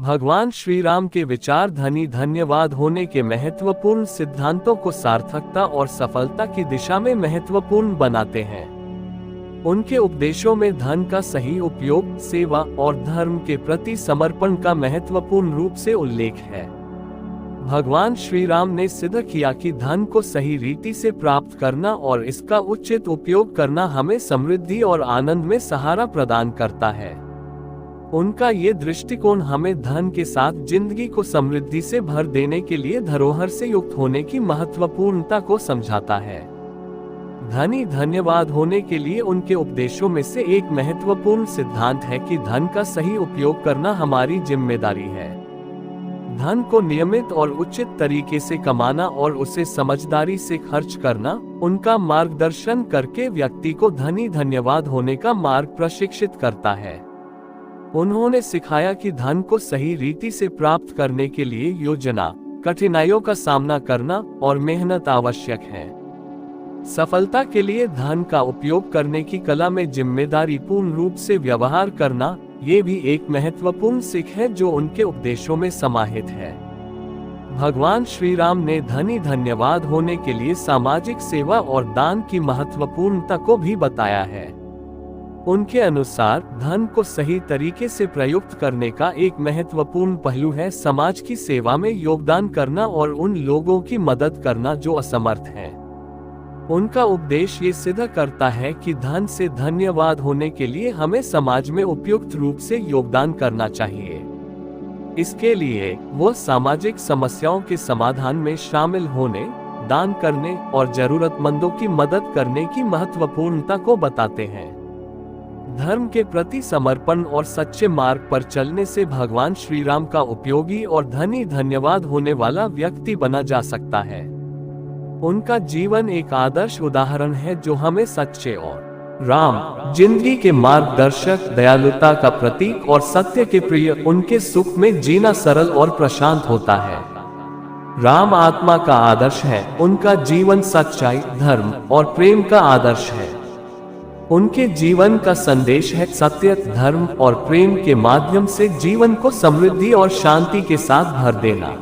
भगवान श्री राम के विचार धनी धन्यवाद होने के महत्वपूर्ण सिद्धांतों को सार्थकता और सफलता की दिशा में महत्वपूर्ण बनाते हैं। उनके उपदेशों में धन का सही उपयोग, सेवा और धर्म के प्रति समर्पण का महत्वपूर्ण रूप से उल्लेख है। भगवान श्री राम ने सिद्ध किया कि धन को सही रीति से प्राप्त करना और इसका उचित उपयोग करना हमें समृद्धि और आनंद में सहारा प्रदान करता है। उनका ये दृष्टिकोण हमें धन के साथ जिंदगी को समृद्धि से भर देने के लिए धरोहर से युक्त होने की महत्वपूर्णता को समझाता है। धनी धन्यवाद होने के लिए उनके उपदेशों में से एक महत्वपूर्ण सिद्धांत है कि धन का सही उपयोग करना हमारी जिम्मेदारी है। धन को नियमित और उचित तरीके से कमाना और उसे समझदारी से खर्च करना, उनका मार्गदर्शन करके व्यक्ति को धनी धन्यवाद होने का मार्ग प्रशिक्षित करता है। उन्होंने सिखाया कि धन को सही रीति से प्राप्त करने के लिए योजना, कठिनाइयों का सामना करना और मेहनत आवश्यक है। सफलता के लिए धन का उपयोग करने की कला में जिम्मेदारी पूर्ण रूप से व्यवहार करना, ये भी एक महत्वपूर्ण सीख है जो उनके उपदेशों में समाहित है। भगवान श्री राम ने धनी धन्यवाद होने के लिए सामाजिक सेवा और दान की महत्वपूर्णता को भी बताया है। उनके अनुसार धन को सही तरीके से प्रयुक्त करने का एक महत्वपूर्ण पहलू है समाज की सेवा में योगदान करना और उन लोगों की मदद करना जो असमर्थ हैं। उनका उपदेश ये सिद्ध करता है कि धन से धन्यवाद होने के लिए हमें समाज में उपयुक्त रूप से योगदान करना चाहिए। इसके लिए वो सामाजिक समस्याओं के समाधान में शामिल होने, दान करने और जरूरतमंदों की मदद करने की महत्वपूर्णता को बताते हैं। धर्म के प्रति समर्पण और सच्चे मार्ग पर चलने से भगवान श्री राम का उपयोगी और धनी धन्यवाद होने वाला व्यक्ति बना जा सकता है। उनका जीवन एक आदर्श उदाहरण है जो हमें सच्चे और राम जिंदगी के मार्गदर्शक, दयालुता का प्रतीक और सत्य के प्रिय, उनके सुख में जीना सरल और प्रशांत होता है। राम आत्मा का आदर्श है, उनका जीवन सच्चाई, धर्म और प्रेम का आदर्श है। उनके जीवन का संदेश है सत्य, धर्म और प्रेम के माध्यम से जीवन को समृद्धि और शांति के साथ भर देना।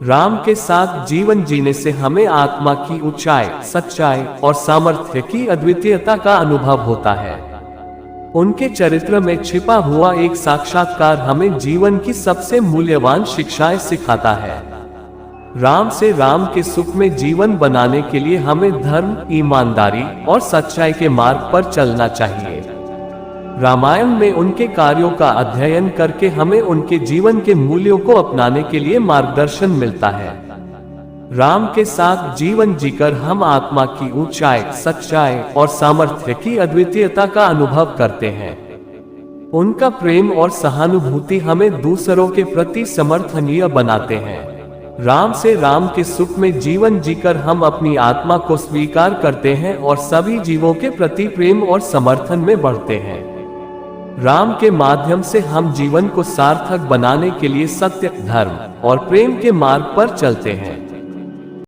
राम के साथ जीवन जीने से हमें आत्मा की ऊंचाई, सच्चाई और सामर्थ्य की अद्वितीयता का अनुभव होता है। उनके चरित्र में छिपा हुआ एक साक्षात्कार हमें जीवन की सबसे मूल्यवान शिक्षाएं सिखाता है। राम से राम के सुख में जीवन बनाने के लिए हमें धर्म, ईमानदारी और सच्चाई के मार्ग पर चलना चाहिए। रामायण में उनके कार्यों का अध्ययन करके हमें उनके जीवन के मूल्यों को अपनाने के लिए मार्गदर्शन मिलता है। राम के साथ जीवन जीकर हम आत्मा की ऊंचाई, सच्चाई और सामर्थ्य की अद्वितीयता का अनुभव करते हैं। उनका प्रेम और सहानुभूति हमें दूसरों के प्रति समर्थनीय बनाते हैं। राम से राम के सुख में जीवन जीकर हम अपनी आत्मा को स्वीकार करते हैं और सभी जीवों के प्रति प्रेम और समर्थन में बढ़ते हैं। राम के माध्यम से हम जीवन को सार्थक बनाने के लिए सत्य, धर्म और प्रेम के मार्ग पर चलते हैं।